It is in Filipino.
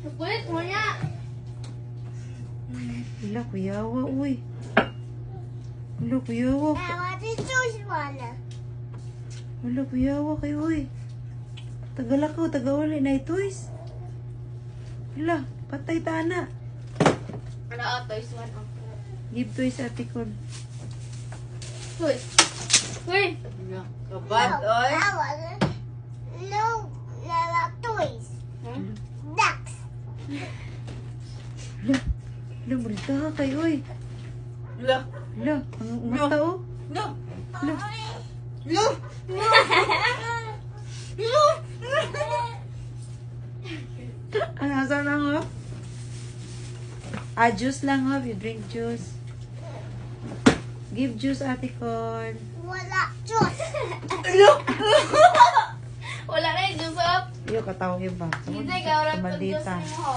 Chocolate mo niya. Wala, kuyawa, uy. Wala, kuyawa. What is this one? Wala, kuyawa kayo, uy. Tagal ako, taga-uli na toys. Wala, patay tana. Ano toys one ang. Give toys ate ko. Toys. Uy. Kabad, oy. No, toys. Hmm? Ducks. Wala, marita ka kayo, uy. Lo. Wala, ang mata, oh. Lo. Wala. Lo. Lo. Ano, asan lang, oh? Juice lang, oh. You drink juice. Give juice, ate Con. Wala juice. Lo. Wala na yung juice up. Iyo, katawag yung bang. Hindi ka, wala pag juice Maldita. mo.